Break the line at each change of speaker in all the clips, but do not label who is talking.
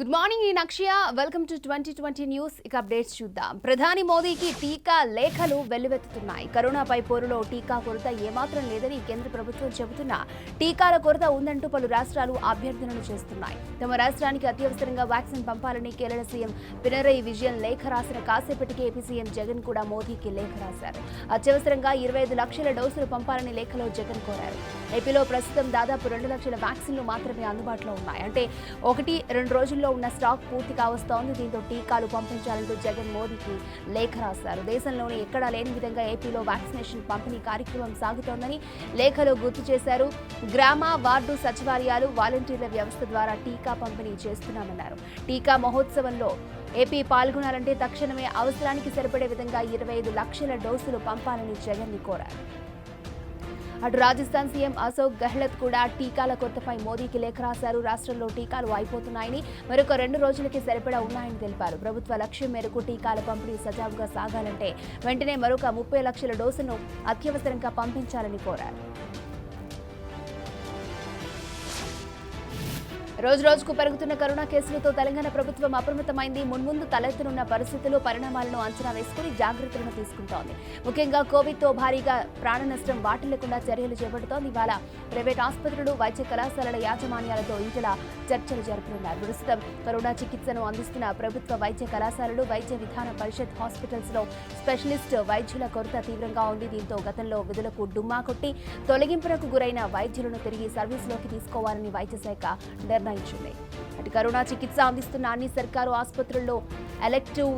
Good morning నేను అక్షయ welcome to 2020 news. ఇక updates చూద్దాం. ప్రధాని మోదీకి టీకా లేఖలు వెల్లువెత్తుతున్నాయి. కరోనాపై పోరులో టీకా కొరత ఏమాత్రం లేదని కేంద్ర ప్రభుత్వం చెబుతున్నా టీకాల కొరత ఉందంటూ పలు రాష్ట్రాలు అభ్యర్థనలు చేస్తున్నాయి. తమ రాష్ట్రానికి అత్యవసరంగా వ్యాక్సిన్ పంపాలని కేరళ సీఎం పినరయి విజయన్ లేఖ రాసిన కాసేపటికి ఏపీ సీఎం జగన్ కూడా మోదీకి లేఖ రాశారు. అత్యవసరంగా 25 లక్షల డోసులు పంపాలని లేఖలో జగన్ కోరారు. ఏపీలో ప్రస్తుతం దాదాపు 2 లక్షల వ్యాక్సిన్లు మాత్రమే అందుబాటులో ఉన్నాయి. అంటే 1-2 రోజుల్లో ఉన్న స్టాక్ పూర్తి కావస్తోంది. దీంతో టీకాలు పంపించాలంటూ జగన్ మోదీకి లేఖ రాశారు. దేశంలోని ఎక్కడా లేని విధంగా ఏపీలో వ్యాక్సినేషన్ పంపిణీ కార్యక్రమం సాగుతోందని లేఖలో గుర్తు చేశారు. గ్రామ వార్డు సచివాలయాలు వాలంటీర్ల వ్యవస్థ ద్వారా టీకా పంపిణీ చేస్తున్నామన్నారు. టీకా మహోత్సవంలో ఏపీ పాల్గొనాలంటే తక్షణమే అవసరానికి సరిపడే విధంగా 25 లక్షల డోసులు పంపాలని జగన్ ని కోరారు. అటు రాజస్థాన్ సీఎం అశోక్ గెహ్లత్ కూడా టీకాల కొరతపై మోదీకి లేఖ రాశారు. రాష్ట్రంలో టీకాలు అయిపోతున్నాయని, మరొక 2 రోజులకి సరిపడా ఉన్నాయని తెలిపారు. ప్రభుత్వ లక్ష్యం మేరకు టీకాల పంపిణీ సజావుగా సాగాలంటే వెంటనే మరొక 30 లక్షల డోసులను అత్యవసరంగా పంపించాలని కోరారు. రోజుకు పెరుగుతున్న కరోనా కేసులతో తెలంగాణ ప్రభుత్వం అప్రమత్తమైంది. మున్ముందు తలెత్తనున్న పరిస్థితులు, పరిణామాలను అంచనా వేసుకుని జాగ్రత్తలను తీసుకుంటోంది. ముఖ్యంగా కోవిడ్తో భారీగా ప్రాణ నష్టం వాటిల్లకుండా చర్యలు చేపడుతోంది. ఇవాళ ప్రైవేట్ ఆసుపత్రులు, వైద్య కళాశాలల యాజమాన్యాలతో ఇంటిలా చర్చలు జరుపుతున్నారు. ప్రస్తుతం కరోనా చికిత్సను అందిస్తున్న ప్రభుత్వ వైద్య కళాశాలలు, వైద్య విధాన పరిషత్ హాస్పిటల్స్ లో స్పెషలిస్ట్ వైద్యుల కొరత తీవ్రంగా ఉంది. దీంతో గతంలో విధులకు డుమ్మా కొట్టి తొలగింపునకు గురైన వైద్యులను తిరిగి సర్వీసులోకి తీసుకోవాలని వైద్య శాఖ నిర్ణయించింది. అటు కరోనా చికిత్స అందిస్తున్న అన్ని సర్కారు ఆసుపత్రుల్లో ఎలెక్టివ్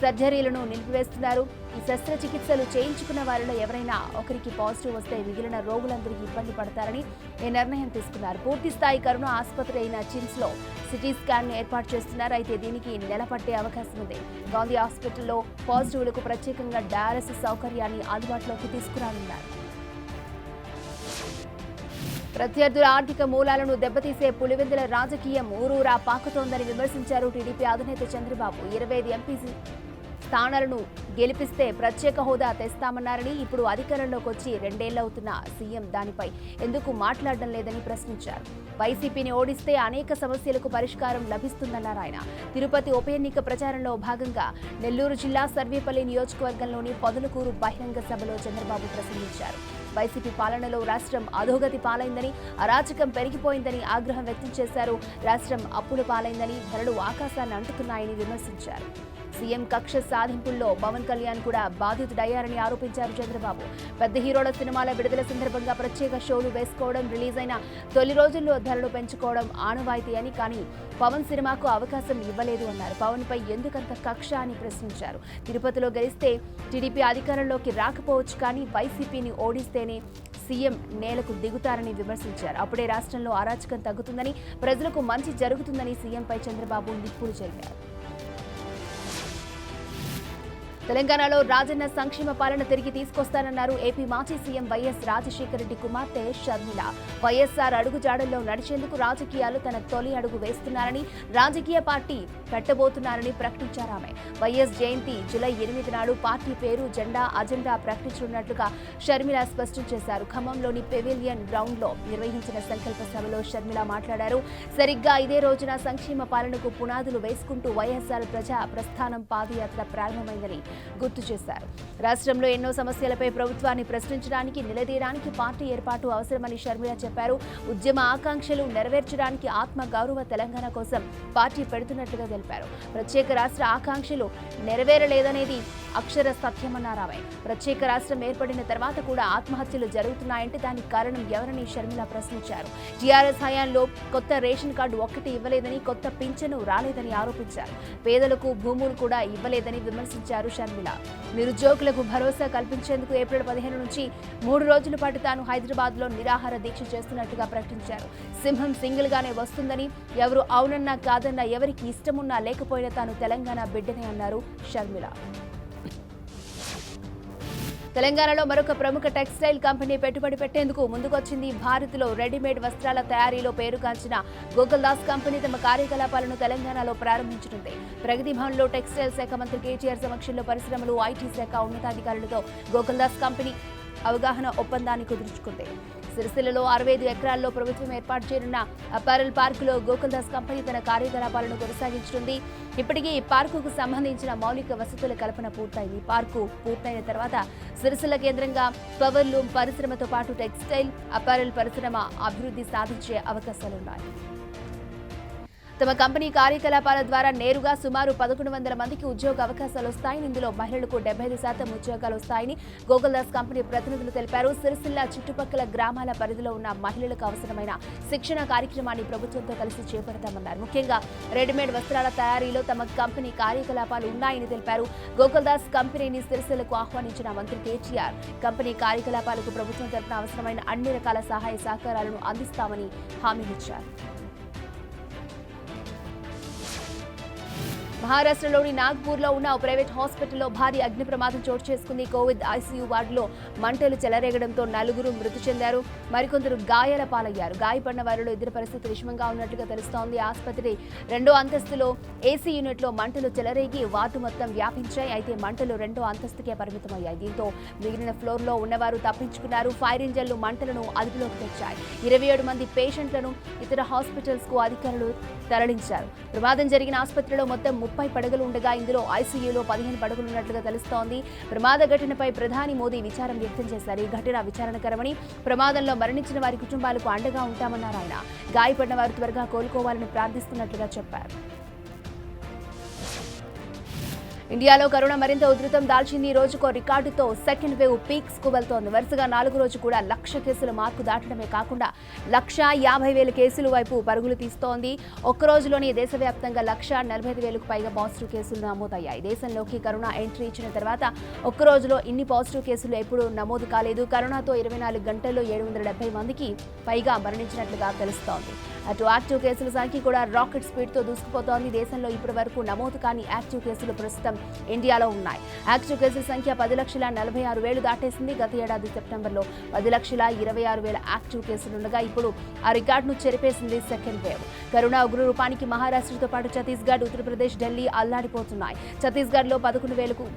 సర్జరీలను నిలిపివేస్తున్నారు. ఈ శస్త్రచికిత్సలు చేయించుకున్న వారిలో ఎవరైనా ఒకరికి పాజిటివ్ వస్తే మిగిలిన రోగులందరికీ ఇబ్బంది పడతారని ఈ నిర్ణయం తీసుకున్నారు. పూర్తి స్థాయి కరోనా ఆసుపత్రి అయిన చిమ్స్ లో సిటీ స్కాన్ ను ఏర్పాటు చేస్తున్నారు. అయితే దీనికి నెల పట్టే అవకాశం ఉంది. గాంధీ హాస్పిటల్లో పాజిటివ్లకు ప్రత్యేకంగా డయాలసిస్ సౌకర్యాన్ని అందుబాటులోకి తీసుకురానున్నారు. ప్రత్యర్థుల ఆర్థిక మూలాలను దెబ్బతీసే పులివెందుల రాజకీయం ఊరూరా పాకుతోందని విమర్శించారు టీడీపీ అధినేత చంద్రబాబు. 25 ఎంపీ స్థానాలను గెలిపిస్తే ప్రత్యేక హోదా తెస్తామన్నారని, ఇప్పుడు అధికారంలోకి వచ్చి 2 ఏళ్లవుతున్న సీఎం దానిపై ఎందుకు మాట్లాడడం లేదని ప్రశ్నించారు. వైసీపీని ఓడిస్తే అనేక సమస్యలకు పరిష్కారం లభిస్తుందన్నారు ఆయన. తిరుపతి ఉప ఎన్నిక ప్రచారంలో భాగంగా నెల్లూరు జిల్లా సర్వేపల్లి నియోజకవర్గంలోని పొదలకూరు బహిరంగ సభలో చంద్రబాబు ప్రసంగించారు. వైసీపీ పాలనలో రాష్ట్రం అధోగతి పాలైందని, అరాచకం పెరిగిపోయిందని ఆగ్రహం వ్యక్తం చేశారు. రాష్ట్రం అప్పుల పాలైందని, ధరలు ఆకాశాన్ని అంటుతున్నాయని విమర్శించారు. సీఎం కక్ష సాధింపుల్లో పవన్ కళ్యాణ్ కూడా బాధితుడయ్యారని ఆరోపించారు చంద్రబాబు. పెద్ద హీరోల సినిమాల విడుదల సందర్భంగా ప్రత్యేక షోలు వేసుకోవడం, రిలీజ్ అయిన తొలి రోజుల్లో ధరలు పెంచుకోవడం ఆనవాయితీ అని, కానీ పవన్ సినిమాకు అవకాశం ఇవ్వలేదు అన్నారు. పవన్ పై ఎందుకంత కక్ష అని ప్రశ్నించారు. తిరుపతిలో గెలిస్తే టీడీపీ అధికారంలోకి రాకపోవచ్చు, కానీ వైసీపీని ఓడిస్తేనే సీఎం నేలకు దిగుతారని విమర్శించారు. అప్పుడే రాష్ట్రంలో అరాచకం తగ్గుతుందని, ప్రజలకు మంచి జరుగుతుందని సీఎంపై చంద్రబాబు నిప్పులు చెరిగారు. తెలంగాణలో రాజన్న సంక్షేమ పాలన తిరిగి తీసుకొస్తానన్నారు ఏపీ మాజీ సీఎం వైఎస్ రాజశేఖర రెడ్డి కుమార్తె షర్మిల. వైఎస్ఆర్ అడుగుజాడల్లో నడిచేందుకు రాజకీయాలు తన తొలి అడుగు వేస్తున్నారని, రాజకీయ పార్టీ పెట్టబోతున్నారని ప్రకటించారు ఆమె. వైఎస్ జయంతి జూలై 8 నాడు పార్టీ పేరు, జెండా, అజెండా ప్రకటించనున్నట్లుగా షర్మిల స్పష్టం చేశారు. ఖమ్మంలోని పెవిలియన్ గ్రౌండ్ లో నిర్వహించిన సంకల్ప సభలో షర్మిల మాట్లాడారు. సరిగ్గా ఇదే రోజున సంక్షేమ పాలనకు పునాదులు వేసుకుంటూ వైఎస్ఆర్ ప్రజా ప్రస్థానం పాదయాత్ర ప్రారంభమైందని గుర్తు చేశారు. రాష్ట్రంలో ఎన్నో సమస్యలపై ప్రభుత్వాన్ని ప్రశ్నించడానికి, నిలదీయడానికి పార్టీ ఏర్పాటు అవసరమని షర్మిల చెప్పారు. ఉద్యమ ఆకాంక్షలు నెరవేర్చడానికి ఆత్మ గౌరవ తెలంగాణ కోసం పార్టీ పెడుతున్నట్లుగా తెలిపారు. ప్రత్యేక రాష్ట్ర ఆకాంక్షలు నెరవేరలేదనేది అక్షర సత్యమన్నారు ఆమె. ప్రత్యేక రాష్ట్రం ఏర్పడిన తర్వాత కూడా ఆత్మహత్యలు జరుగుతున్నాయంటే దానికి కారణం ఎవరని షర్మిల ప్రశ్నించారు. టీఆర్ఎస్ హయాంలో కొత్త రేషన్ కార్డు ఒక్కటి ఇవ్వలేదని, కొత్త పింఛను రాలేదని ఆరోపించారు. పేదలకు భూములు కూడా ఇవ్వలేదని విమర్శించారు షర్మిల. నిరుద్యోగులకు భరోసా కల్పించేందుకు ఏప్రిల్ 15 నుంచి 3 రోజుల పాటు తాను హైదరాబాద్ లో నిరాహార దీక్ష చేస్తున్నట్టుగా ప్రకటించారు. సింహం సింగిల్ గానే వస్తుందని, ఎవరు అవునన్నా కాదన్నా, ఎవరికి ఇష్టమున్నా లేకపోయినా తాను తెలంగాణ బిడ్డనే అన్నారు షర్మిల. తెలంగాణలో మరొక ప్రముఖ టెక్స్టైల్ కంపెనీ పెట్టుబడి పెట్టేందుకు ముందుకొచ్చింది. భారత్లో రెడీమేడ్ వస్త్రాల తయారీలో పేరుగాంచిన గోకుల్దాస్ కంపెనీ తమ కార్యకలాపాలను తెలంగాణలో ప్రారంభించనుంది. ప్రగతి భవన్లో టెక్స్టైల్ శాఖ మంత్రి కేటీఆర్ సమక్షంలో పరిశ్రమలు, ఐటీ శాఖ ఉన్నతాధికారులతో గోకుల్దాస్ కంపెనీ అవగాహన ఒప్పందాన్ని కుదుర్చుకుంది. సిరిసిల్లలో 65 ఎకరాల్లో ప్రభుత్వం ఏర్పాటు చేయనున్న అపారల్ పార్కులో గోకుల్దాస్ కంపెనీ తన కార్యకలాపాలను కొనసాగించనుంది. ఇప్పటికీ ఈ పార్కుకు సంబంధించిన మౌలిక వసతుల కల్పన పూర్తయింది. పార్కు పూర్తయిన తర్వాత సిరిసిల్ల కేంద్రంగా పవర్ లూమ్ పరిశ్రమతో పాటు టెక్స్టైల్, అపారల్ పరిశ్రమ అభివృద్ధి సాధించే అవకాశాలున్నాయి. తమ కంపెనీ కార్యకలాపాల ద్వారా నేరుగా సుమారు 1100 మందికి ఉద్యోగ అవకాశాలు వస్తాయని, ఇందులో మహిళలకు 75% ఉద్యోగాలు వస్తాయని గోకుల్దాస్ కంపెనీ ప్రతినిధులు తెలిపారు. సిరిసిల్ల చుట్టుపక్కల గ్రామాల పరిధిలో ఉన్న మహిళలకు అవసరమైన శిక్షణ కార్యక్రమాన్ని ప్రభుత్వంతో కలిసి చేపడతామన్నారు. ముఖ్యంగా రెడీమేడ్ వస్త్రాల తయారీలో తమ కంపెనీ కార్యకలాపాలు ఉన్నాయని తెలిపారు. గోకుల్దాస్ కంపెనీని సిరిసిల్లకు ఆహ్వానించిన మంత్రి కేటీఆర్ కంపెనీ కార్యకలాపాలకు ప్రభుత్వం తరఫున అవసరమైన అన్ని రకాల సహాయ సహకారాలను అందిస్తామని హామీనిచ్చారు. మహారాష్ట్రలోని నాగ్పూర్లో ఉన్న ఓ ప్రైవేట్ హాస్పిటల్లో భారీ అగ్ని ప్రమాదం చోటు చేసుకుంది. కోవిడ్ ఐసీయూ వార్డులో మంటలు చెలరేగడంతో 4 మృతి చెందారు, మరికొందరు గాయాల పాలయ్యారు. గాయపడిన వారిలో 2 పరిస్థితి విషమంగా ఉన్నట్లుగా తెలుస్తోంది. ఆసుపత్రి 2వ అంతస్తులో ఏసీ యూనిట్లో మంటలు చెలరేగి వార్డు మొత్తం వ్యాపించాయి. అయితే మంటలు 2వ అంతస్తుకే పరిమితమయ్యాయి. దీంతో మిగిలిన ఫ్లోర్లో ఉన్నవారు తప్పించుకున్నారు. ఫైర్ ఇంజన్లు మంటలను అదుపులోకి తెచ్చాయి. 27 మంది పేషెంట్లను ఇతర హాస్పిటల్స్ కు అధికారులు తరలించారు. ప్రమాదం జరిగిన ఆసుపత్రిలో మొత్తం 30 పడగలు ఉండగా ఇందులో ఐసీయూలో 15 పడగలు ఉన్నట్లుగా తెలుస్తోంది. ప్రమాద ఘటనపై ప్రధాని మోదీ విచారం వ్యక్తం చేశారు. ఈ ఘటన విచారణకరమని, ప్రమాదంలో మరణించిన వారి కుటుంబాలకు అండగా ఉంటామన్నారు ఆయన. గాయపడిన వారు త్వరగా కోలుకోవాలని ప్రార్థిస్తున్నట్లుగా చెప్పారు. ఇండియాలో కరోనా మరింత ఉధృతం దాల్చింది. రోజుకో రికార్డుతో సెకండ్ వేవ్ పీక్స్ కు వెళ్తోంది. వరుసగా 4 రోజు కూడా 1,00,000 కేసుల మార్కు దాటడమే కాకుండా 1,50,000 కేసుల వైపు పరుగులు తీస్తోంది. ఒక్క రోజులోనే దేశవ్యాప్తంగా 1,45,000కు పైగా పాజిటివ్ కేసులు నమోదయ్యాయి. దేశంలోకి కరోనా ఎంట్రీ ఇచ్చిన తర్వాత ఒక్క రోజులో ఇన్ని పాజిటివ్ కేసులు ఎప్పుడూ నమోదు కాలేదు. కరోనాతో 24 గంటల్లో 770 మందికి పైగా మరణించినట్లుగా తెలుస్తోంది. అటు యాక్టివ్ కేసుల సంఖ్య కూడా రాకెట్ స్పీడ్తో దూసుకుపోతోంది. దేశంలో ఇప్పటి వరకు నమోదు కాని యాక్టివ్ కేసులు ప్రస్తుతం ఇండియాలో ఉన్నాయి. యాక్టివ్ కేసుల సంఖ్య 10,46,000 దాటేసింది. గత ఏడాది సెప్టెంబర్లో 10,26,000 యాక్టివ్ కేసులుండగా ఇప్పుడు ఆ రికార్డును చెరిపేసింది సెకండ్ వేవ్. కరోనా ఉగ్రరూపానికి మహారాష్ట్రతో పాటు ఛత్తీస్గఢ్, ఉత్తరప్రదేశ్, ఢిల్లీ అల్లాడిపోతున్నాయి. ఛత్తీస్గఢ్లో 11,000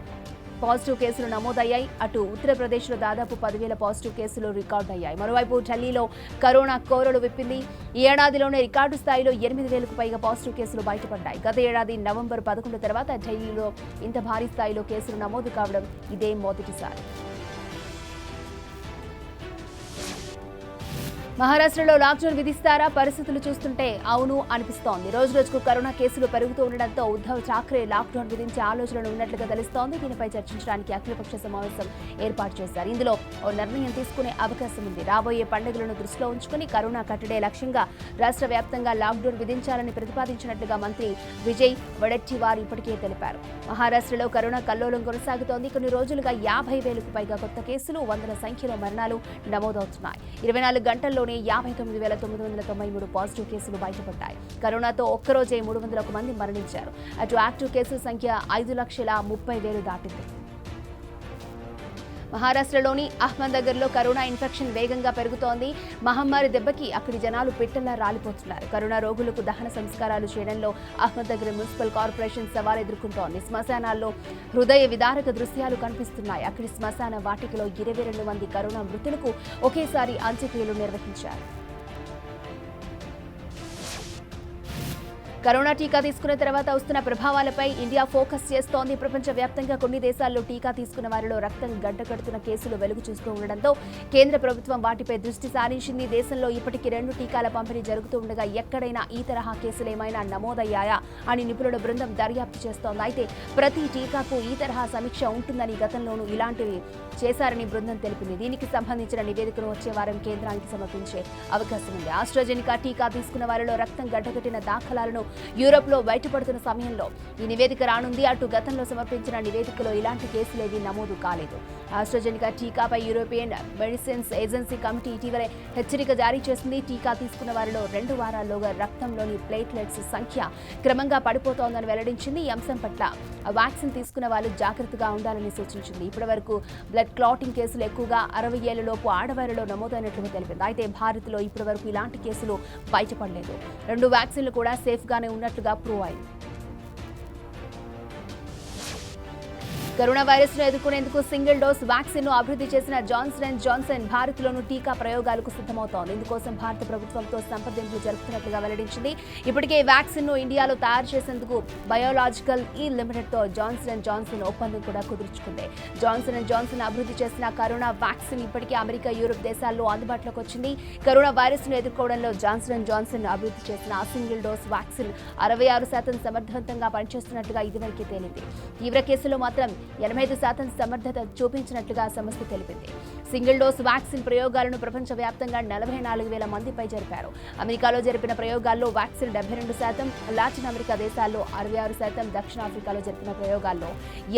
పాజిటివ్ కేసులు నమోదయ్యాయి. అటు ఉత్తరప్రదేశ్లో దాదాపు 10,000 పాజిటివ్ కేసులు రికార్డు అయ్యాయి. మరోవైపు ఢిల్లీలో కరోనా కోరలు విప్పింది. ఈ ఏడాదిలోనే రికార్డు స్థాయిలో 8,000కు పైగా పాజిటివ్ కేసులు బయటపడ్డాయి. గత ఏడాది నవంబర్ 11 తర్వాత ఢిల్లీలో ఇంత భారీ స్థాయిలో కేసులు నమోదు కావడం ఇదే మొదటిసారి. మహారాష్ట్రలో లాక్డౌన్ విధిస్తారా? పరిస్థితులు చూస్తుంటే అవును అనిపిస్తోంది. రోజుకు కరోనా కేసులు పెరుగుతూ ఉండడంతో ఉద్ధవ్ ఠాక్రే లాక్డౌన్ విధించే ఆలోచనలు ఉన్నట్లుగా తెలుస్తోంది. దీనిపై చర్చించడానికి అఖిలపక్ష సమావేశం ఏర్పాటు చేశారు. ఇందులో ఓ నిర్ణయం తీసుకునే అవకాశం ఉంది. రాబోయే పండుగలను దృష్టిలో ఉంచుకుని కరోనా కట్టడే లక్ష్యంగా రాష్ట్ర వ్యాప్తంగా లాక్డౌన్ విధించాలని ప్రతిపాదించినట్లుగా మంత్రి విజయ్ వడెట్టివార్ ఇప్పటికే తెలిపారు. మహారాష్ట్రలో కరోనా కల్లోలం కొనసాగుతోంది. కొన్ని రోజులుగా 50,000కు పైగా కొత్త కేసులు, వందల సంఖ్యలో మరణాలు నమోదవుతున్నాయి. 24 గంటల్లో 59,993 పాజిటివ్ కేసులు బయటపడ్డాయి. కరోనాతో ఒక్కరోజే 301 మంది మరణించారు. అటు యాక్టివ్ కేసుల సంఖ్య 5,30,000 దాటింది. మహారాష్ట్రలోని అహ్మద్నగర్లో కరోనా ఇన్ఫెక్షన్ వేగంగా పెరుగుతోంది. మహమ్మారి దెబ్బకి అక్కడి జనాలు పిట్టల్లా రాలిపోతున్నారు. కరోనా రోగులకు దహన సంస్కారాలు చేయడంలో అహ్మద్నగర్ మున్సిపల్ కార్పొరేషన్ సవాల్ ఎదుర్కొంటోంది. శ్మశానాల్లో హృదయ విదారక దృశ్యాలు కనిపిస్తున్నాయి. అక్కడి శ్మశాన వాటికలో 22 మంది కరోనా మృతులకు ఒకేసారి అంత్యక్రియలు నిర్వహించారు. కరోనా టీకా తీసుకున్న తర్వాత వస్తున్న ప్రభావాలపై ఇండియా ఫోకస్ చేస్తోంది. ప్రపంచవ్యాప్తంగా కొన్ని దేశాల్లో టీకా తీసుకున్న వారిలో రక్తం గడ్డకడుతున్న కేసులు వెలుగు చూస్తూ ఉండడంతో కేంద్ర ప్రభుత్వం వాటిపై దృష్టి సారించింది. దేశంలో ఇప్పటికీ 2 టీకాల పంపిణీ జరుగుతూ ఉండగా ఎక్కడైనా ఈ తరహా కేసులు ఏమైనా నమోదయ్యాయా అని నిపుణుల బృందం దర్యాప్తు చేస్తోంది. అయితే ప్రతి టీకాకు ఈ తరహా సమీక్ష ఉంటుందని, గతంలోనూ ఇలాంటివి చేశారని బృందం తెలిపింది. దీనికి సంబంధించిన నివేదికను వచ్చే వారం కేంద్రానికి సమర్పించే అవకాశం ఉంది. ఆస్ట్రాజెనికా టీకా తీసుకున్న వారిలో రక్తం గడ్డకట్టిన దాఖలాలను యూరోప్లో బయటపడుతున్న సమయంలో ఈ నివేదిక రానుంది. అటు గతంలో సమర్పించిన నివేదికలో ఇలాంటి కేసులేవీ నమోదు కాలేదు. ఆస్ట్రాజెనికా టీకాపై యూరోపియన్ మెడిసిన్స్ ఏజెన్సీ కమిటీ ఇటీవలే హెచ్చరిక జారీ చేసింది. టీకా తీసుకున్న వారిలో 2 వారాల్లోగా రక్తంలోని ప్లేట్లెట్స్ సంఖ్య క్రమంగా పడిపోతోందని వెల్లడించింది. ఈ అంశం పట్ల వ్యాక్సిన్ తీసుకున్న వాళ్ళు జాగ్రత్తగా ఉండాలని సూచించింది. ఇప్పటివరకు బ్లడ్ క్లాటింగ్ కేసులు ఎక్కువగా 60 ఏళ్లలోపు ఆడవారిలో నమోదైనట్లుగా తెలిపింది. అయితే భారత్లో ఇప్పటివరకు ఇలాంటి కేసులు బయటపడలేదు. 2 వ్యాక్సిన్లు కూడా సేఫ్గానే ఉన్నట్లుగా ప్రూవ్ అయింది. కరోనా వైరస్ ను ఎదుర్కొనేందుకు సింగిల్ డోస్ వ్యాక్సిన్ ను అభివృద్ధి చేసిన జాన్సన్ అండ్ జాన్సన్ భారత్లోనూ టీకా ప్రయోగాలకు సిద్ధమవుతోంది. ఇందుకోసం భారత ప్రభుత్వంతో సంప్రదింపులు జరుపుతున్నట్లుగా వెల్లడించింది. ఇప్పటికే వ్యాక్సిన్ ను ఇండియాలో తయారు చేసేందుకు బయోలాజికల్ లిమిటెడ్ తో జాన్సన్ అండ్ జాన్సన్ ఒప్పందం కూడా కుదుర్చుకుంది. జాన్సన్ అండ్ జాన్సన్ అభివృద్ధి చేసిన కరోనా వ్యాక్సిన్ ఇప్పటికే అమెరికా, యూరోప్ దేశాల్లో అందుబాటులోకి వచ్చింది. కరోనా వైరస్ ను ఎదుర్కోవడంలో జాన్సన్ అండ్ జాన్సన్ అభివృద్ధి చేసిన సింగిల్ డోస్ వ్యాక్సిన్ 66% సమర్థవంతంగా పనిచేస్తున్నట్లుగా ఇదివరకే తేలింది. తీవ్ర కేసులో మాత్రం 85% సమర్థత చూపించినట్లుగా సంస్థ తెలిపింది. సింగిల్ డోస్ వ్యాక్సిన్ ప్రయోగాలను ప్రపంచవ్యాప్తంగా 44,000 మందిపై జరిపారు. అమెరికాలో జరిపిన ప్రయోగాల్లో వ్యాక్సిన్ 72%, లాటిన్ అమెరికా దేశాల్లో 66%, దక్షిణాఫ్రికాలో జరిపిన ప్రయోగాల్లో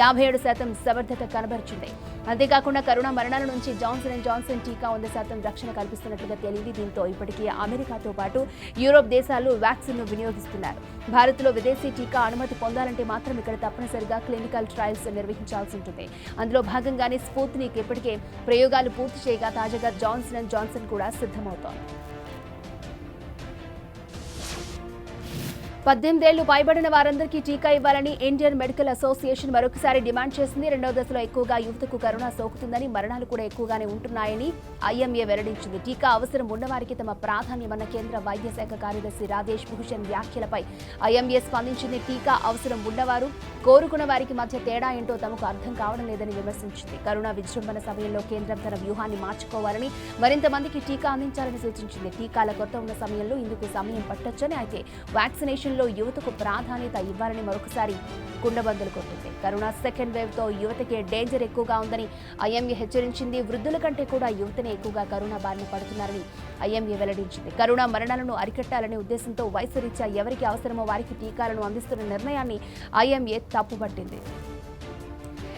57% సమర్థత కనబరిచింది. అంతేకాకుండా కరోనా మరణాల నుంచి జాన్సన్ అండ్ జాన్సన్ టీకా 100% రక్షణ కల్పిస్తున్నట్లుగా తేలింది. దీంతో ఇప్పటికీ అమెరికాతో పాటు యూరోప్ దేశాలు వ్యాక్సిన్ ను వినియోగిస్తున్నారు. భారత్లో విదేశీ టీకా అనుమతి పొందాలంటే మాత్రం ఇక్కడ తప్పనిసరిగా క్లినికల్ ట్రయల్స్ నిర్వహించాల్సి ఉంటుంది. అందులో భాగంగానే స్పుత్నిక్ ఇప్పటికే ప్రయోగాలు పూర్తి చేయగా తాజాగా జాన్సన్ అండ్ జాన్సన్ కూడా సిద్ధమవుతోంది. 18 ఏళ్లు పైబడిన వారందరికీ టీకా ఇవ్వాలని ఇండియన్ మెడికల్ అసోసియేషన్ మరొకసారి డిమాండ్ చేసింది. రెండవ దశలో ఎక్కువగా యువతకు కరోనా సోకుతుందని, మరణాలు కూడా ఎక్కువగానే ఉంటున్నాయని ఐఎంఏ వెల్లడించింది. టీకా అవసరం ఉన్నవారికి తమ ప్రాధాన్యమన్న కేంద్ర వైద్య శాఖ కార్యదర్శి రాజేష్ భూషణ్ వ్యాఖ్యలపై ఐఎంఏ స్పందించింది. టీకా అవసరం ఉన్నవారు, కోరుకున్న వారికి మధ్య తేడా ఏంటో తమకు అర్థం కావడం లేదని విమర్శించింది. కరోనా విజృంభణ సమయంలో కేంద్రం తన వ్యూహాన్ని మార్చుకోవాలని, మరింత మందికి టీకా అందించాలని సూచించింది. టీకాల కొరత ఉన్న సమయంలో ఇందుకు సమయం పట్టొచ్చని, అయితే వ్యాక్సినేషన్ యువతకు ప్రాధాన్యత ఇవ్వాలని మరొకసారి కుండబందులు కొట్టింది. కరోనా సెకండ్ వేవ్ తో యువతకే డేంజర్ ఎక్కువగా ఉందని ఐఎంఏ హెచ్చరించింది. వృద్ధుల కంటే కూడా యువతనే ఎక్కువగా కరోనా బారిన పడుతున్నారని ఐఎంఏ వెల్లడించింది. కరోనా మరణాలను అరికట్టాలనే ఉద్దేశంతో వయసు రీత్యా ఎవరికి అవసరమో వారికి టీకాలను అందిస్తున్న నిర్ణయాన్ని ఐఎంఏ తప్పుపట్టింది.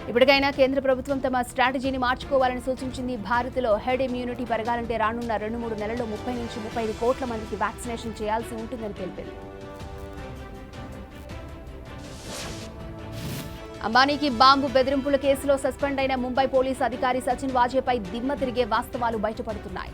ఇప్పటికైనా కేంద్ర ప్రభుత్వం తమ స్ట్రాటజీని మార్చుకోవాలని సూచించింది. భారత్లో హెర్డ్ ఇమ్యూనిటీ పెరగాలంటే రానున్న 2-3 నెలల్లో 30 నుంచి 35 కోట్ల మందికి వ్యాక్సినేషన్ చేయాల్సి ఉంటుందని తెలిపింది. అంబానీకి బాంబు బెదిరింపుల కేసులో సస్పెండ్ అయిన ముంబై పోలీసు అధికారి సచిన్ వాజేపై దిమ్మ తిరిగే వాస్తవాలు బయటపడుతున్నాయి.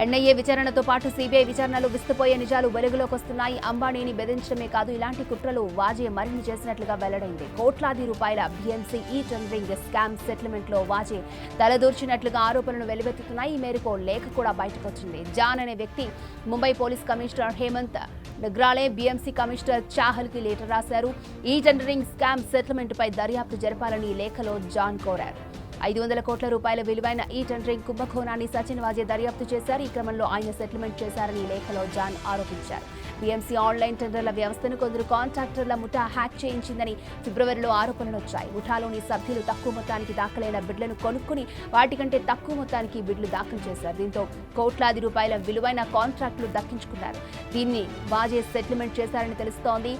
ఎన్ఐఏ విచారణతో పాటు సిబిఐ విచారణలు విస్తుపోయే నిజాలు వెలుగులోకి వస్తున్నాయి. అంబానీని బెదిరించడమే కాదు, ఇలాంటి కుట్రలు వాజే మరిన్ని చేసినట్లుగా వెల్లడైంది. కోట్లాది రూపాయల బిఎంసీ టెండరింగ్ స్కామ్ సెటిల్మెంట్ లో వాజే తలదూర్చినట్లుగా ఆరోపణలు వెలువెత్తుతున్నాయి. ఈ మేరకు లేఖ కూడా బయటకొచ్చింది. జాన్ అనే వ్యక్తి Mumbai police commissioner Hemant Nagrale, BMC commissioner Chahal కి లెటర్ రాశారు. టెండరింగ్ స్కామ్ సెటిల్మెంట్ పై దర్యాప్తు జరపాలని ఈ లేఖలో జాన్ కోరారు. 500 కోట్ల రూపాయల విలువైన టెండరింగ్ కుంభకోణాన్ని సచిన్ వాజే దర్యాప్తు చేశారు. ఈ క్రమంలో ఆయన సెటిల్మెంట్ చేశారని లేఖలో జాన్ ఆరోపించారు. బీఎంసీ ఆన్లైన్ టెండర్ల వ్యవస్థను కొందరు కాంట్రాక్టర్ల ముఠా హ్యాక్ చేయించిందని ఫిబ్రవరిలో ఆరోపణలు వచ్చాయి. ముఠాలోని సభ్యులు తక్కువ మొత్తానికి దాఖలైన బిడ్లను కొనుక్కుని వాటికంటే తక్కువ మొత్తానికి బిడ్లు దాఖలు చేశారు. దీంతో కోట్లాది రూపాయల విలువైన కాంట్రాక్టులు దక్కించుకున్నారు. దీన్ని వాజే సెటిల్మెంట్ చేశారని తెలుస్తోంది.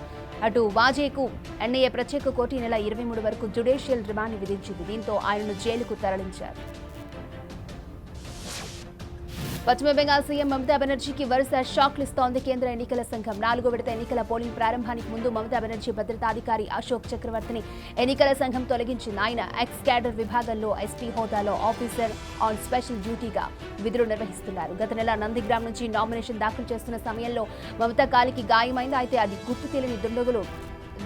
అటు వాజేకు ఎన్ఐఏ ప్రత్యేక కోర్టు ఈ నెల 23 వరకు జ్యుడిషియల్ రిమాండ్ విధించింది. దీంతో ఆయనను జైలుకు తరలించారు. పశ్చిమ బెంగాల్ సీఎం మమతా బెనర్జీకి వరుస షాక్లు ఇస్తోంది కేంద్ర ఎన్నికల సంఘం. 4వ విడత ఎన్నికల పోలింగ్ ప్రారంభానికి ముందు మమతా బెనర్జీ భద్రతాధికారి అశోక్ చక్రవర్తిని ఎన్నికల సంఘం తొలగించింది. ఆయన ఎక్స్ క్యాడర్ విభాగంలో ఎస్పీ హోదాలో ఆఫీసర్ ఆన్ స్పెషల్ డ్యూటీగా విధులు నిర్వహిస్తున్నారు. గత నెల నందిగ్రామ్ నుంచి నామినేషన్ దాఖలు చేస్తున్న సమయంలో మమతా కాలికి గాయమైంది. అయితే అది గుర్తు తెలియని దుండగులు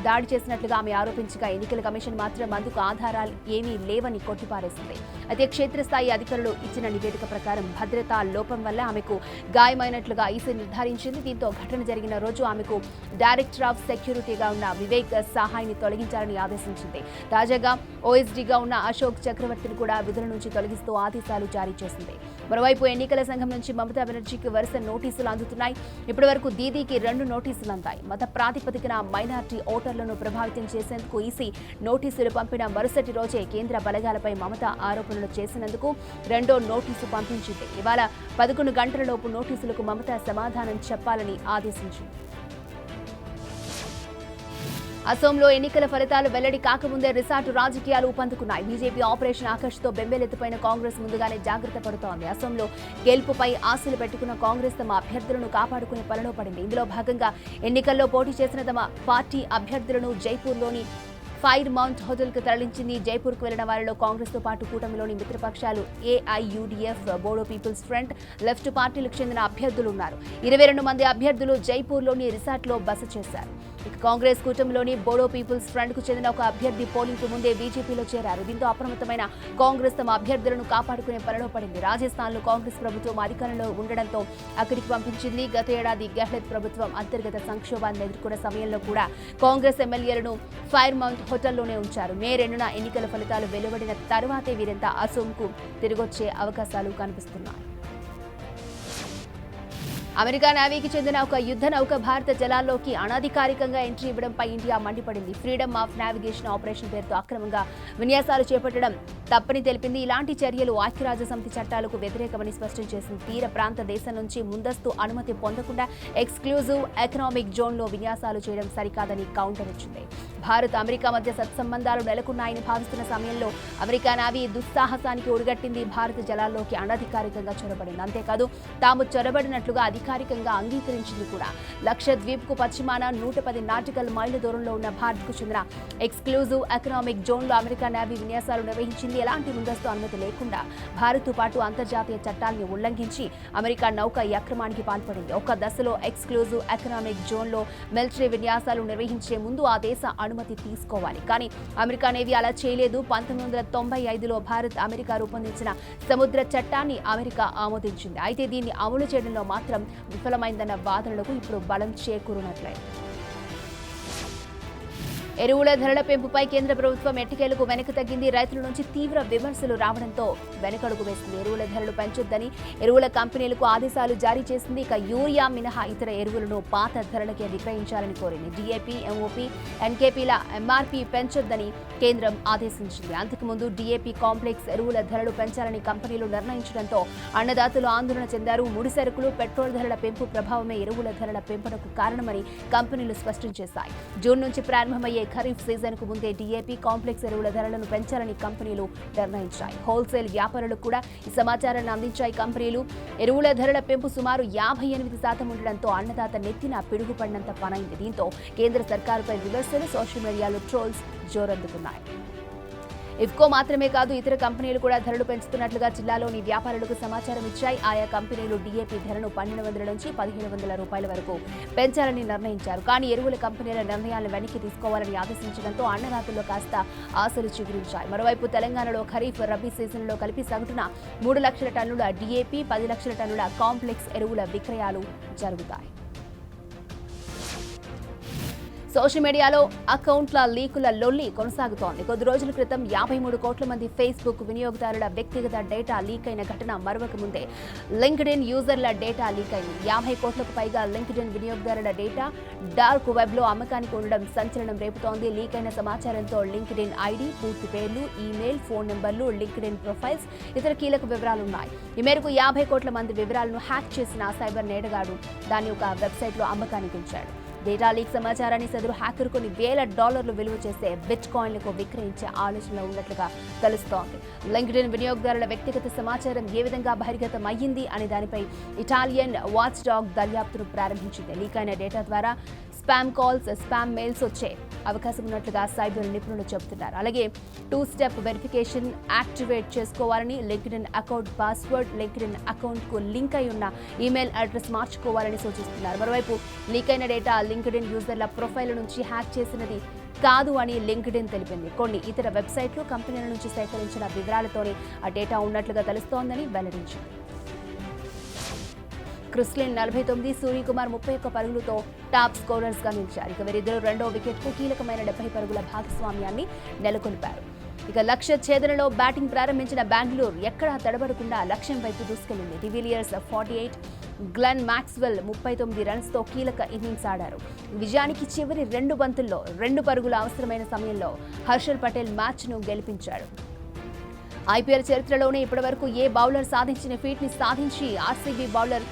దాడి చేసినట్లుగా ఆమె ఆరోపించగా ఎన్నికల కమిషన్ మాత్రం అందుకు ఆధారాలు ఏమీ లేవని కొట్టిపారేసింది. అయితే క్షేత్రస్థాయి అధికారులు ఇచ్చిన నివేదిక ప్రకారం భద్రతా లోపం వల్ల ఆమెకు గాయమైనట్లుగా ఈసీ నిర్ధారించింది. దీంతో ఘటన జరిగిన రోజు ఆమెకు డైరెక్టర్ ఆఫ్ సెక్యూరిటీగా ఉన్న వివేక్ సహాయ్ని తొలగించాలని ఆదేశించింది. తాజాగా ఓఎస్డీగా ఉన్న అశోక్ చక్రవర్తిని కూడా విధుల నుంచి తొలగిస్తూ ఆదేశాలు జారీ చేసింది. మరోవైపు ఎన్నికల సంఘం నుంచి మమతా బెనర్జీకి వరుస నోటీసులు అందుతున్నాయి. ఇప్పటి వరకు దీదీకి 2 నోటీసులు అందాయి. మత ప్రాతిపదికన మైనార్టీ ఓటర్లను ప్రభావితం చేసేందుకు ఈసీ నోటీసులు పంపిన మరుసటి రోజే కేంద్ర బలగాలపై మమత ఆరోపణలు చేసినందుకు 2వ నోటీసు పంపించింది. ఇవాళ 11 గంటలలోపు నోటీసులకు మమత సమాధానం చెప్పాలని ఆదేశించింది. అసోంలో ఎన్నికల ఫలితాలు వెల్లడి కాకముందే రిసార్ట్ రాజకీయాలు ఊపందుకున్నాయి. బీజేపీ ఆపరేషన్ ఆకర్ష్తో బెంబేలెత్తిపోయిన కాంగ్రెస్ ముందుగానే జాగ్రత్త పడుతోంది. అసోంలో గెలుపుపై ఆశలు పెట్టుకున్న కాంగ్రెస్ తమ అభ్యర్థులను కాపాడుకునే పనిలో పడింది. ఇందులో భాగంగా ఎన్నికల్లో పోటీ చేసిన తమ పార్టీ అభ్యర్థులను జైపూర్లోని ఫైర్ మౌంట్ హోటల్కు తరలించింది. జైపూర్కు వెళ్లిన వారిలో కాంగ్రెస్తో పాటు కూటమిలోని మిత్రపక్షాలు ఏఐయూడీఎఫ్, బోడో పీపుల్స్ ఫ్రంట్, లెఫ్ట్ పార్టీలకు చెందిన అభ్యర్థులు ఉన్నారు. 22 మంది అభ్యర్థులు జైపూర్లోని రిసార్ట్లో బస చేశారు. ఇక కాంగ్రెస్ కూటమిలోని బోడో పీపుల్స్ ఫ్రంట్ కు చెందిన ఒక అభ్యర్థి పోలింగ్ కు ముందే బీజేపీలో చేరారు. దీంతో అప్రమత్తమైన కాంగ్రెస్ తమ అభ్యర్థులను కాపాడుకునే పనిలో పడింది. రాజస్థాన్ లో కాంగ్రెస్ ప్రభుత్వం అధికారంలో ఉండడంతో అక్కడికి పంపించింది. గత ఏడాది గెహ్లట్ ప్రభుత్వం అంతర్గత సంక్షోభాన్ని ఎదుర్కొన్న సమయంలో కూడా కాంగ్రెస్ ఎమ్మెల్యేలను ఫైర్ మౌంట్ హోటల్లోనే ఉంచారు. మే 2న ఎన్నికల ఫలితాలు వెలువడిన తర్వాతే వీరంతా అసోంకు తిరిగొచ్చే అవకాశాలు కనిపిస్తున్నాయి. అమెరికా నేవీకి చెందిన ఒక యుద్ధ నౌక భారత జలాల్లోకి అనధికారికంగా ఎంట్రీ ఇవ్వడంపై ఇండియా మండిపడింది. ఫ్రీడమ్ ఆఫ్ నావిగేషన్ ఆపరేషన్ పేరుతో అక్రమంగా విన్యాసాలు చేపట్టడం తప్పని తెలిపింది. ఇలాంటి చర్యలు ఐక్యరాజ్యసమితి చట్టాలకు వ్యతిరేకమని స్పష్టం చేసింది. తీర ప్రాంత దేశం నుంచి ముందస్తు అనుమతి పొందకుండా ఎక్స్క్లూజివ్ ఎకనామిక్ జోన్లో విన్యాసాలు చేయడం సరికాదని కౌంటర్ ఇచ్చింది. భారత్ అమెరికా మధ్య సత్సంబంధాలు నెలకొన్నాయని భావిస్తున్న సమయంలో అమెరికా నావీ దుస్సాహసానికి ఒడిగట్టింది. భారత జలాల్లోకి అనధికారికంగా చొరబడింది. అంతేకాదు తాము చొరబడినట్లుగా అధికారికంగా అంగీకరించింది కూడా. లక్షద్వీప్ కు పశ్చిమాన 110 నాటికల్ మైళ్ల దూరంలో ఉన్న భారత్ కు చెందిన ఎక్స్క్లూజివ్ ఎకనామిక్ జోన్ లో అమెరికా నేవీ విన్యాసాలు నిర్వహించింది. ఎలాంటి ముందస్తు అనుమతి లేకుండా భారత్ తో పాటు అంతర్జాతీయ చట్టాలను ఉల్లంఘించి అమెరికా నౌక ఈ అక్రమానికి పాల్పడింది. ఒక దశలో ఎక్స్క్లూజివ్ ఎకనామిక్ జోన్ లో మిలిటరీ విన్యాసాలు నిర్వహించే ముందు ఆ దేశ అనుమతి తీసుకోవాలి. కానీ అమెరికా నేవీ అలా చేయలేదు. 1995లో భారత్ అమెరికా రూపొందించిన సముద్ర చట్టాన్ని అమెరికా ఆమోదించింది. అయితే దీన్ని అమలు చేయడంలో మాత్రం విఫలమైందన్న వాదనలకు ఇప్పుడు బలం చేకూరునట్లయింది. ఎరువుల ధరల పెంపుపై కేంద్ర ప్రభుత్వం ఎట్టకేలకు వెనక్కి తగ్గింది. రైతుల నుంచి తీవ్ర విమర్శలు రావడంతో వెనకడుగు వేసింది. ఎరువుల ధరలు పెంచొద్దని ఎరువుల కంపెనీలకు ఆదేశాలు జారీ చేసింది. ఇక యూరియా మినహా ఇతర ఎరువులను పాత ధరలకే విక్రయించాలని కోరింది. డీఏపీ, ఎంఓపీ, ఎన్కేపీల ఎంఆర్పీ పెంచొద్దని కేంద్రం ఆదేశించింది. అంతకుముందు డీఏపీ కాంప్లెక్స్ ఎరువుల ధరలు పెంచాలని కంపెనీలు నిర్ణయించడంతో అన్నదాతలు ఆందోళన చెందారు. ముడి సరుకులు, పెట్రోల్ ధరల పెంపు ప్రభావమే ఎరువుల ధరల పెంపునకు కారణమని కంపెనీలు స్పష్టం చేశాయి. జూన్ నుంచి ప్రారంభమయ్యే ఖరీఫ్ సీజన్ కు ముందే డీఏపీ కాంప్లెక్స్ ఎరువుల ధరలను పెంచాలని కంపెనీలు నిర్ణయించాయి. హోల్సేల్ వ్యాపారులకు కూడా ఈ సమాచారాన్ని అందించాయి కంపెనీలు. ఎరువుల ధరల పెంపు సుమారు 58% ఉండడంతో అన్నదాత నెత్తిన పిడుగుపడినంత పనైంది. దీంతో కేంద్ర సర్కారుపై విమర్శలు, సోషల్ మీడియాలో ట్రోల్స్ జోరందుకున్నాయి. ఇఫ్కో మాత్రమే కాదు, ఇతర కంపెనీలు కూడా ధరలు పెంచుతున్నట్లుగా జిల్లాలోని వ్యాపారులకు సమాచారం ఇచ్చాయి. ఆయా కంపెనీలు డీఏపీ ధరను 1200 నుంచి 1700 రూపాయల వరకు పెంచాలని నిర్ణయించారు. కానీ ఎరువుల కంపెనీల నిర్ణయాలను వెనక్కి తీసుకోవాలని ఆదేశించడంతో అన్నదాతల్లో కాస్త ఆశలు చిగురించాయి. మరోవైపు తెలంగాణలో ఖరీఫ్, రబీ సీజన్లో కలిపి సగటున 3 లక్షల టన్నుల డీఏపీ, 10 లక్షల టన్నుల కాంప్లెక్స్ ఎరువుల విక్రయాలు జరుగుతాయి. సోషల్ మీడియాలో అకౌంట్ల లీకుల లొల్లి కొనసాగుతోంది. కొద్ది రోజుల క్రితం 53 కోట్ల మంది ఫేస్బుక్ వినియోగదారుల వ్యక్తిగత డేటా లీక్ అయిన ఘటన మరొక ముందే లింక్డ్ఇన్ యూజర్ల డేటా లీక్ అయింది. 50 కోట్లకు పైగా లింక్డ్ఇన్ వినియోగదారుల డేటా డార్క్ వెబ్ లో అమ్మకానికి ఉండడం సంచలనం రేపుతోంది. లీక్ అయిన సమాచారంతో లింక్డ్ఇన్ ఐడి, పూర్తి పేర్లు, ఈమెయిల్, ఫోన్ నెంబర్లు, లింక్డ్ఇన్ ప్రొఫైల్స్, ఇతర కీలక వివరాలున్నాయి. ఈ మేరకు 50 కోట్ల మంది వివరాలను హ్యాక్ చేసిన సైబర్ నేరగాడు దాన్ని ఒక వెబ్సైట్ లో అమ్మకానికి ఉంచాడు. డేటా లీక్ సమాచారాన్ని సదరు హ్యాకర్ కొన్ని $1,000 విలువ చేసే బిట్ కాయిన్లకు విక్రయించే ఆలోచనలో ఉన్నట్లుగా తెలుస్తోంది. లింక్డ్ఇన్ వినియోగదారుల వ్యక్తిగత సమాచారం ఏ విధంగా బహిర్గతం అయ్యింది అనే దానిపై ఇటాలియన్ వాచ్ డాగ్ దర్యాప్తును ప్రారంభించింది. లీక్ అయిన డేటా ద్వారా స్పామ్ కాల్స్, స్పామ్ మెయిల్స్ వచ్చే అవకాశం ఉన్నట్లుగా సైబర్ నిపుణులు చెబుతున్నారు. అలాగే 2 స్టెప్ వెరిఫికేషన్ యాక్టివేట్ చేసుకోవాలని, LinkedIn account password, LinkedIn account కు లింక్ అయి ఉన్న ఈమెయిల్ అడ్రస్ మార్చుకోవాలని సూచిస్తున్నారు. మరోవైపు లీక్ అయిన డేటా లింక్డ్ఇన్ యూజర్ల ప్రొఫైల్ నుంచి హ్యాక్ చేసినది కాదు అని లింక్డ్ఇన్ తెలిపింది. కొన్ని ఇతర వెబ్సైట్లు, కంపెనీల నుంచి సేకరించిన వివరాలతోనే ఆ డేటా ఉన్నట్లుగా తెలుస్తోందని వెల్లడించింది. క్రిస్లిన్ 49, సూర్యకుమార్ 31 పరుగులతో టాప్ స్కోరర్స్ గా నిలిచారు. ఇక వీరిద్దరూ రెండో వికెట్ కు కీలకమైన 70 పరుగుల భాగస్వామ్యాన్ని నెలకొల్పారు. ఇక లక్ష్య ఛేదనలో బ్యాటింగ్ ప్రారంభించిన బెంగళూరు ఎక్కడా తడబడకుండా లక్ష్యం వైపు దూసుకెళ్లింది. డివిలియర్స్ 48, గ్లెన్ మాక్స్వెల్ 39 రన్స్తో కీలక ఇన్నింగ్స్ ఆడారు. విజయానికి చివరి 2 బంతుల్లో 2 పరుగులు అవసరమైన సమయంలో హర్షల్ పటేల్ మ్యాచ్ను గెలిపించాడు. ఐపీఎల్ చరిత్రలోనే ఇప్పటివరకు ఏ బౌలర్ సాధించిన ఫీట్ ని సాధించి ఆర్సీబీ బౌలర్